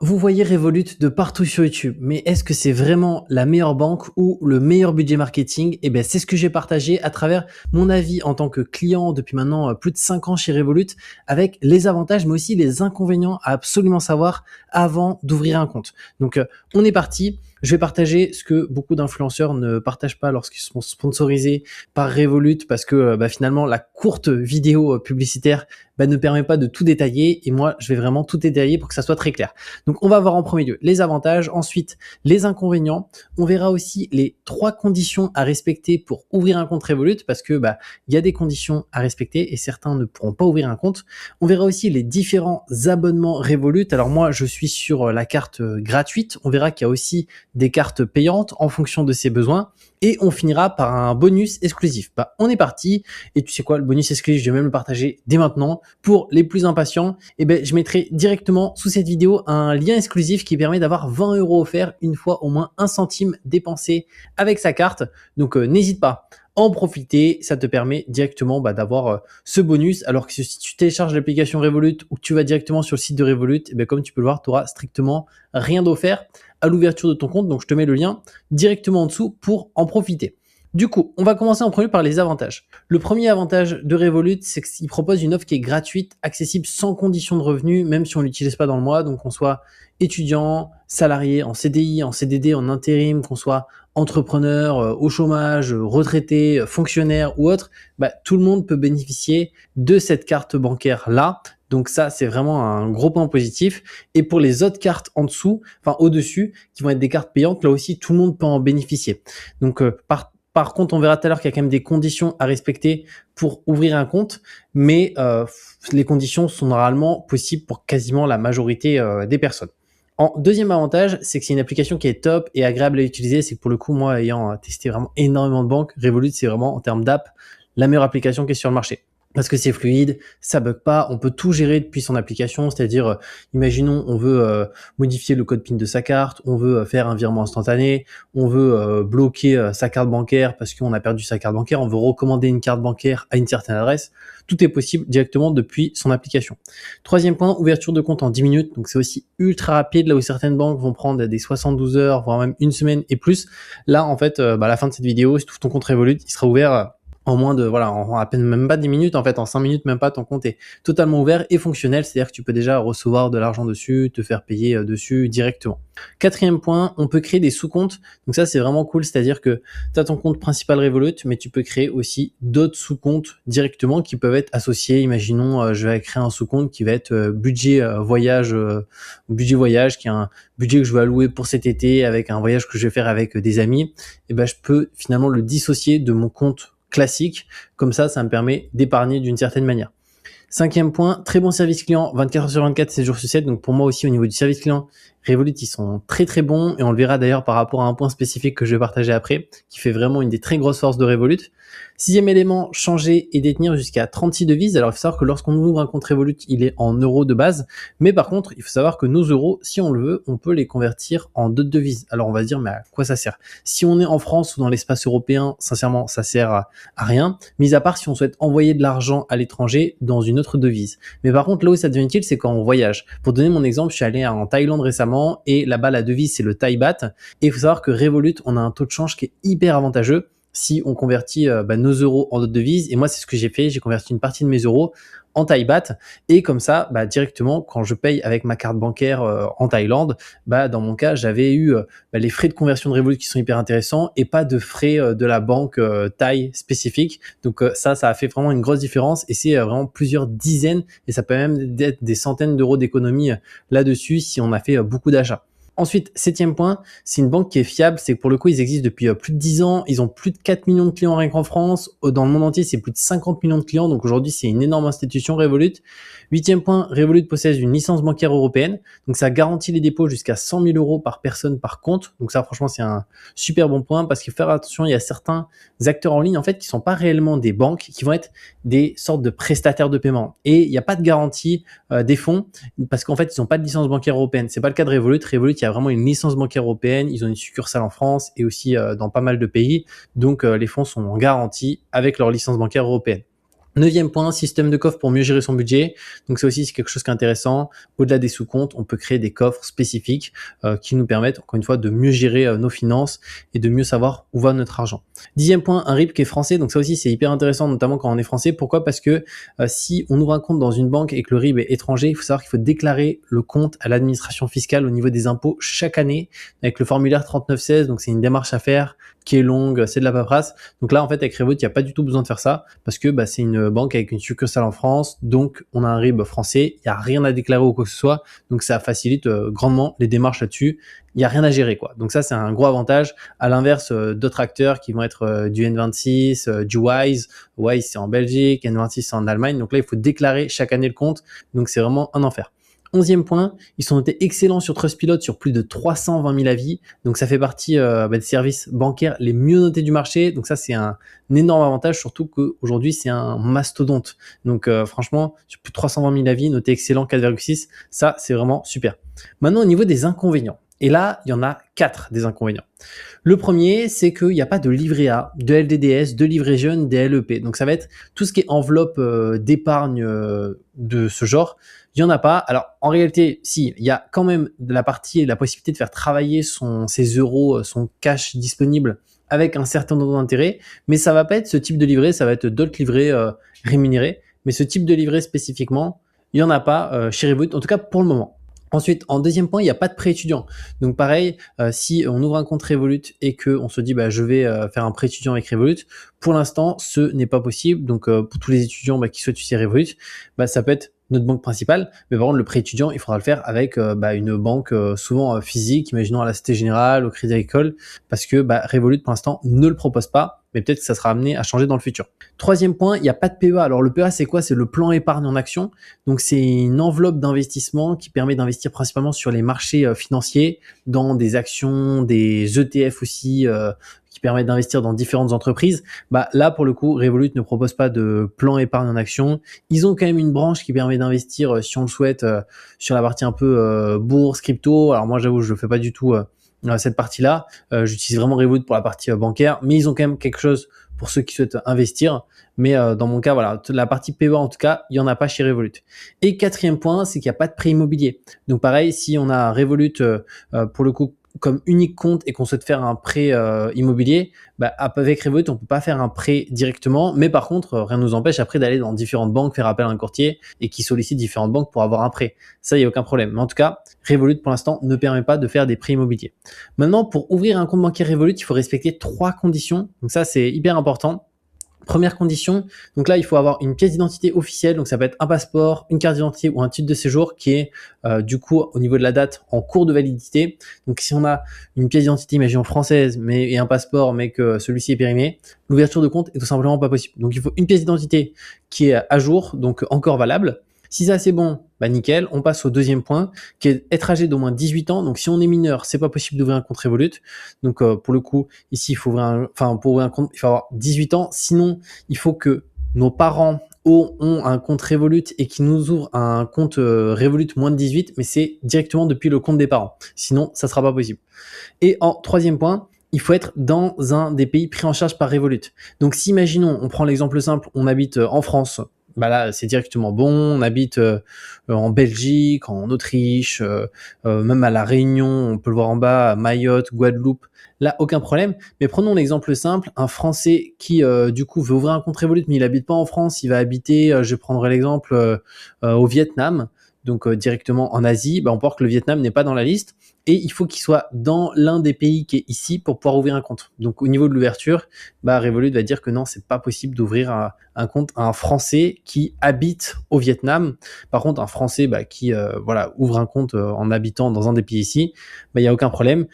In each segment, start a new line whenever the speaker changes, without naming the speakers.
Vous voyez Revolut de partout sur YouTube, mais est-ce que c'est vraiment la meilleure banque ou le meilleur budget marketing? Eh bien, c'est ce que j'ai partagé à travers mon avis en tant que client depuis maintenant plus de 5 ans chez Revolut, avec les avantages mais aussi les inconvénients à absolument savoir avant d'ouvrir un compte. Donc, on est parti. Je vais partager ce que beaucoup d'influenceurs ne partagent pas lorsqu'ils sont sponsorisés par Revolut parce que finalement, la courte vidéo publicitaire ne permet pas de tout détailler et moi, je vais vraiment tout détailler pour que ça soit très clair. Donc, on va voir en premier lieu les avantages, ensuite les inconvénients. On verra aussi les 3 conditions à respecter pour ouvrir un compte Revolut parce que il y a des conditions à respecter et certains ne pourront pas ouvrir un compte. On verra aussi les différents abonnements Revolut. Alors moi, je suis sur la carte gratuite. On verra qu'il y a aussi des cartes payantes en fonction de ses besoins. Et on finira par un bonus exclusif. On est parti. Et tu sais quoi, le bonus exclusif, je vais même le partager dès maintenant. Pour les plus impatients, je mettrai directement sous cette vidéo un lien exclusif qui permet d'avoir 20 € offerts une fois au moins 1 centime dépensé avec sa carte. Donc n'hésite pas à en profiter, ça te permet directement d'avoir ce bonus. Alors que si tu télécharges l'application Revolut ou que tu vas directement sur le site de Revolut, comme tu peux le voir, tu auras strictement rien d'offert à l'ouverture de ton compte. Donc je te mets le lien directement en dessous pour en profiter. Du coup, on va commencer en premier par les avantages. Le premier avantage de Revolut, c'est qu'il propose une offre qui est gratuite, accessible sans condition de revenu, même si on ne l'utilise pas dans le mois. Donc, qu'on soit étudiant, salarié, en CDI, en CDD, en intérim, qu'on soit entrepreneur, au chômage, retraité, fonctionnaire ou autre, tout le monde peut bénéficier de cette carte bancaire-là. Donc ça, c'est vraiment un gros point positif. Et pour les autres cartes en dessous, enfin au-dessus, qui vont être des cartes payantes, là aussi, tout le monde peut en bénéficier. Donc par contre, on verra tout à l'heure qu'il y a quand même des conditions à respecter pour ouvrir un compte, mais les conditions sont normalement possibles pour quasiment la majorité des personnes. En deuxième avantage, c'est que c'est une application qui est top et agréable à utiliser. C'est que pour le coup, moi, ayant testé vraiment énormément de banques, Revolut, c'est vraiment en termes d'app, la meilleure application qui est sur le marché. Parce que c'est fluide, ça bug pas, on peut tout gérer depuis son application, c'est-à-dire, imaginons, on veut modifier le code PIN de sa carte, on veut faire un virement instantané, on veut bloquer sa carte bancaire parce qu'on a perdu sa carte bancaire, on veut recommander une carte bancaire à une certaine adresse, tout est possible directement depuis son application. Troisième point, ouverture de compte en 10 minutes, donc c'est aussi ultra rapide, là où certaines banques vont prendre des 72 heures, voire même une semaine et plus. Là, en fait, à la fin de cette vidéo, si tu ouvres ton compte Revolut, il sera ouvert en moins de, en à peine même pas 10 minutes, en fait, en 5 minutes, même pas, ton compte est totalement ouvert et fonctionnel, c'est-à-dire que tu peux déjà recevoir de l'argent dessus, te faire payer dessus directement. Quatrième point, on peut créer des sous-comptes, donc ça c'est vraiment cool, c'est-à-dire que tu as ton compte principal Revolut, mais tu peux créer aussi d'autres sous-comptes directement qui peuvent être associés. Imaginons, je vais créer un sous-compte qui va être budget voyage, qui est un budget que je vais allouer pour cet été avec un voyage que je vais faire avec des amis, et je peux finalement le dissocier de mon compte classique, comme ça me permet d'épargner d'une certaine manière. Cinquième point, très bon service client, 24 heures sur 24, 7 jours sur 7. Donc pour moi aussi au niveau du service client, Revolut, ils sont très très bons et on le verra d'ailleurs par rapport à un point spécifique que je vais partager après, qui fait vraiment une des très grosses forces de Revolut. Sixième élément, changer et détenir jusqu'à 36 devises. Alors il faut savoir que lorsqu'on ouvre un compte Revolut, il est en euros de base, mais par contre, il faut savoir que nos euros, si on le veut, on peut les convertir en d'autres devises. Alors on va se dire, mais à quoi ça sert? Si on est en France ou dans l'espace européen, sincèrement, ça sert à rien, mis à part si on souhaite envoyer de l'argent à l'étranger dans une autre devise. Mais par contre, là où ça devient utile, c'est quand on voyage. Pour donner mon exemple, je suis allé en Thaïlande récemment et là-bas, la devise, c'est le Thai baht. Et il faut savoir que Revolut, on a un taux de change qui est hyper avantageux si on convertit nos euros en d'autres devises. Et moi, c'est ce que j'ai fait. J'ai converti une partie de mes euros en Thai baht et comme ça, directement, quand je paye avec ma carte bancaire en Thaïlande, dans mon cas, j'avais eu les frais de conversion de Revolut qui sont hyper intéressants et pas de frais de la banque Thai spécifique. Donc ça a fait vraiment une grosse différence et c'est vraiment plusieurs dizaines et ça peut même être des centaines d'euros d'économie là-dessus si on a fait beaucoup d'achats. Ensuite, septième point, c'est une banque qui est fiable, c'est que pour le coup, ils existent depuis plus de 10 ans, ils ont plus de 4 millions de clients rien qu'en France, dans le monde entier, c'est plus de 50 millions de clients, donc aujourd'hui, c'est une énorme institution, Revolut. Huitième point, Revolut possède une licence bancaire européenne, donc ça garantit les dépôts jusqu'à 100 000 € par personne par compte, donc ça, franchement, c'est un super bon point, parce qu'il faut faire attention, il y a certains acteurs en ligne, en fait, qui sont pas réellement des banques, qui vont être des sortes de prestataires de paiement, et il n'y a pas de garantie des fonds, parce qu'en fait, ils n'ont pas de licence bancaire européenne, c'est pas le cas de Revolut. Revolut, il y a vraiment une licence bancaire européenne, ils ont une succursale en France et aussi dans pas mal de pays, donc les fonds sont en garantie avec leur licence bancaire européenne. Neuvième point, système de coffre pour mieux gérer son budget. Donc ça aussi, c'est quelque chose qui est intéressant. Au-delà des sous-comptes, on peut créer des coffres spécifiques qui nous permettent, encore une fois, de mieux gérer nos finances et de mieux savoir où va notre argent. Dixième point, un RIB qui est français. Donc ça aussi, c'est hyper intéressant, notamment quand on est français. Pourquoi? Parce que si on ouvre un compte dans une banque et que le RIB est étranger, il faut savoir qu'il faut déclarer le compte à l'administration fiscale au niveau des impôts chaque année avec le formulaire 3916. Donc c'est une démarche à faire qui est longue, c'est de la paperasse. Donc là, en fait, avec Revolut, il n'y a pas du tout besoin de faire ça parce que c'est une banque avec une succursale en France, donc on a un RIB français, il n'y a rien à déclarer ou quoi que ce soit, donc ça facilite grandement les démarches là-dessus, il n'y a rien à gérer quoi. Donc ça, c'est un gros avantage, à l'inverse d'autres acteurs qui vont être du N26, du Wise. Wise c'est en Belgique, N26 c'est en Allemagne, donc là, il faut déclarer chaque année le compte, donc c'est vraiment un enfer. 11e point, ils sont notés excellents sur Trustpilot sur plus de 320 000 avis. Donc ça fait partie des services bancaires les mieux notés du marché. Donc ça, c'est un énorme avantage, surtout qu'aujourd'hui, c'est un mastodonte. Donc franchement, sur plus de 320 000 avis, noté excellent 4,6, ça, c'est vraiment super. Maintenant, au niveau des inconvénients. Et là, il y en a 4 des inconvénients. Le premier, c'est qu'il n'y a pas de livret A, de LDDS, de livret jeune, des LEP. Donc ça va être tout ce qui est enveloppe d'épargne de ce genre. Il n'y en a pas. Alors en réalité, si, il y a quand même de la possibilité de faire travailler ses euros, son cash disponible avec un certain nombre d'intérêts, mais ça va pas être ce type de livret, ça va être d'autres livrets rémunérés. Mais ce type de livret spécifiquement, il n'y en a pas chez Revolut, en tout cas pour le moment. Ensuite, en deuxième point, il n'y a pas de prêt étudiant. Donc pareil, si on ouvre un compte Revolut et qu'on se dit je vais faire un prêt étudiant avec Revolut, pour l'instant, ce n'est pas possible. Donc pour tous les étudiants qui souhaitent utiliser Revolut, ça peut être notre banque principale, mais par contre le prêt étudiant, il faudra le faire avec une banque souvent physique, imaginons à la Cité Générale, au Crédit Agricole, parce que Revolut pour l'instant ne le propose pas, mais peut-être que ça sera amené à changer dans le futur. Troisième point, il n'y a pas de PEA. Alors le PEA, c'est quoi? C'est le plan épargne en action. Donc c'est une enveloppe d'investissement qui permet d'investir principalement sur les marchés financiers, dans des actions, des ETF aussi, qui permettent d'investir dans différentes entreprises. Là, pour le coup, Revolut ne propose pas de plan épargne en action. Ils ont quand même une branche qui permet d'investir, si on le souhaite, sur la partie un peu bourse, crypto. Alors moi, j'avoue, je ne fais pas du tout cette partie-là. J'utilise vraiment Revolut pour la partie bancaire, mais ils ont quand même quelque chose pour ceux qui souhaitent investir. Mais dans mon cas, voilà, la partie PEA, en tout cas, il n'y en a pas chez Revolut. Et quatrième point, c'est qu'il n'y a pas de prêt immobilier. Donc pareil, si on a Revolut, pour le coup, comme unique compte et qu'on souhaite faire un prêt immobilier, avec Revolut, on peut pas faire un prêt directement, mais par contre, rien ne nous empêche après d'aller dans différentes banques, faire appel à un courtier et qui sollicite différentes banques pour avoir un prêt. Ça, il n'y a aucun problème. Mais en tout cas, Revolut, pour l'instant, ne permet pas de faire des prêts immobiliers. Maintenant, pour ouvrir un compte bancaire Revolut, il faut respecter 3 conditions. Donc ça, c'est hyper important. Première condition, donc là, il faut avoir une pièce d'identité officielle, donc ça peut être un passeport, une carte d'identité ou un titre de séjour qui est du coup au niveau de la date en cours de validité. Donc si on a une pièce d'identité, imaginons française, et un passeport, mais que celui-ci est périmé, l'ouverture de compte est tout simplement pas possible. Donc il faut une pièce d'identité qui est à jour, donc encore valable. Si ça c'est bon, nickel, on passe au deuxième point, qui est être âgé d'au moins 18 ans. Donc si on est mineur, c'est pas possible d'ouvrir un compte Revolut. Donc pour le coup, ici, il faut pour ouvrir un compte, il faut avoir 18 ans. Sinon, il faut que nos parents ont un compte Revolut et qui nous ouvrent un compte Revolut moins de 18, mais c'est directement depuis le compte des parents. Sinon, ça sera pas possible. Et en troisième point, il faut être dans un des pays pris en charge par Revolut. Donc si, imaginons, on prend l'exemple simple, on habite en France, là, c'est directement bon. On habite en Belgique, en Autriche, même à La Réunion, on peut le voir en bas, à Mayotte, Guadeloupe. Là, aucun problème. Mais prenons l'exemple simple, un Français qui, du coup, veut ouvrir un compte Revolut, mais il habite pas en France, il va habiter, je prendrai l'exemple, au Vietnam, donc directement en Asie. On peut voir que le Vietnam n'est pas dans la liste. Et il faut qu'il soit dans l'un des pays qui est ici pour pouvoir ouvrir un compte. Donc au niveau de l'ouverture, Revolut va dire que non, c'est pas possible d'ouvrir un compte à un Français qui habite au Vietnam. Par contre, un Français qui ouvre un compte en habitant dans un des pays ici, il y a aucun problème.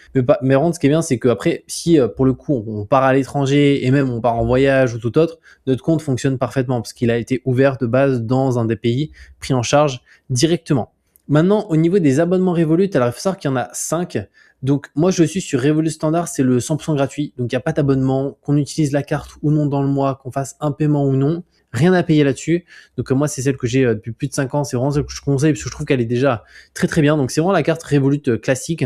Mais ce qui est bien, c'est que après, si pour le coup on part à l'étranger et même on part en voyage ou tout autre, notre compte fonctionne parfaitement parce qu'il a été ouvert de base dans un des pays pris en charge directement. Maintenant, au niveau des abonnements Revolut, alors il faut savoir qu'il y en a 5. Donc moi, je suis sur Revolut Standard, c'est le 100% gratuit. Donc il n'y a pas d'abonnement, qu'on utilise la carte ou non dans le mois, qu'on fasse un paiement ou non. Rien à payer là-dessus. Donc moi, c'est celle que j'ai depuis plus de 5 ans. C'est vraiment celle que je conseille parce que je trouve qu'elle est déjà très très bien. Donc c'est vraiment la carte Revolut classique.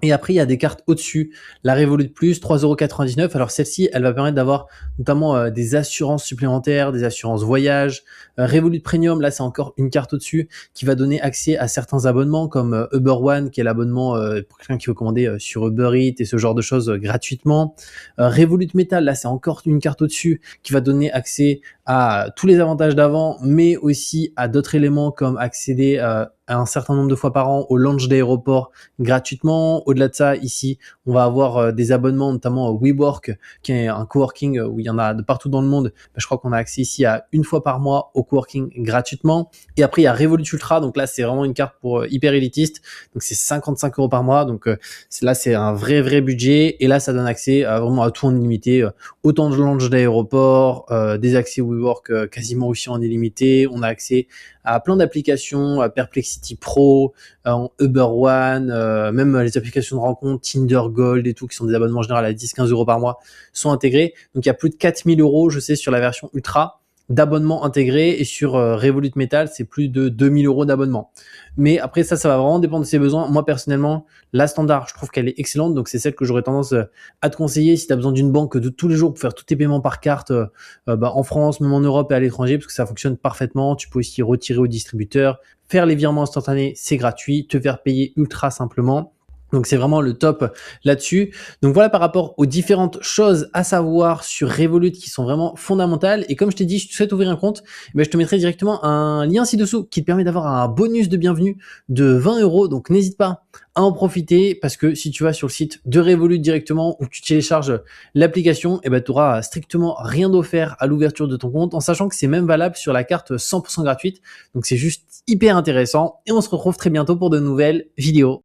Et après, il y a des cartes au-dessus, la Revolut Plus, 3,99 €. Alors celle-ci, elle va permettre d'avoir notamment des assurances supplémentaires, des assurances voyage. Revolut Premium, là, c'est encore une carte au-dessus qui va donner accès à certains abonnements comme Uber One, qui est l'abonnement pour quelqu'un qui veut commander sur Uber Eats et ce genre de choses gratuitement. Revolut Metal, là, c'est encore une carte au-dessus qui va donner accès à tous les avantages d'avant, mais aussi à d'autres éléments comme accéder un certain nombre de fois par an au lounge d'aéroport gratuitement. Au-delà de ça, ici, on va avoir des abonnements, notamment WeWork, qui est un coworking où il y en a de partout dans le monde. Je crois qu'on a accès ici à une fois par mois au coworking gratuitement. Et après, il y a Revolut Ultra. Donc là, c'est vraiment une carte pour hyper élitiste. Donc c'est 55 € par mois. Donc là, c'est un vrai budget. Et là, ça donne accès vraiment à tout en illimité. Autant de lounge d'aéroport, des accès WeWork quasiment aussi en illimité. On a accès à plein d'applications, à Perplexity Pro, Uber One, même les applications de rencontres, Tinder Gold et tout, qui sont des abonnements généraux à 10-15 € par mois, sont intégrés. Donc il y a plus de 4000 €, je sais, sur la version Ultra d'abonnement intégré, et sur Revolut Metal, c'est plus de 2000 € d'abonnement. Mais après ça va vraiment dépendre de ses besoins. Moi personnellement, la standard, je trouve qu'elle est excellente, donc c'est celle que j'aurais tendance à te conseiller si tu as besoin d'une banque de tous les jours pour faire tous tes paiements par carte en France, même en Europe et à l'étranger, parce que ça fonctionne parfaitement. Tu peux aussi retirer au distributeur, faire les virements instantanés, c'est gratuit, te faire payer ultra simplement. Donc c'est vraiment le top là-dessus. Donc voilà par rapport aux différentes choses à savoir sur Revolut qui sont vraiment fondamentales. Et comme je t'ai dit, si tu souhaites ouvrir un compte, je te mettrai directement un lien ci-dessous qui te permet d'avoir un bonus de bienvenue de 20 €. Donc n'hésite pas à en profiter, parce que si tu vas sur le site de Revolut directement ou que tu télécharges l'application, tu n'auras strictement rien d'offert à l'ouverture de ton compte, en sachant que c'est même valable sur la carte 100% gratuite. Donc c'est juste hyper intéressant, et on se retrouve très bientôt pour de nouvelles vidéos.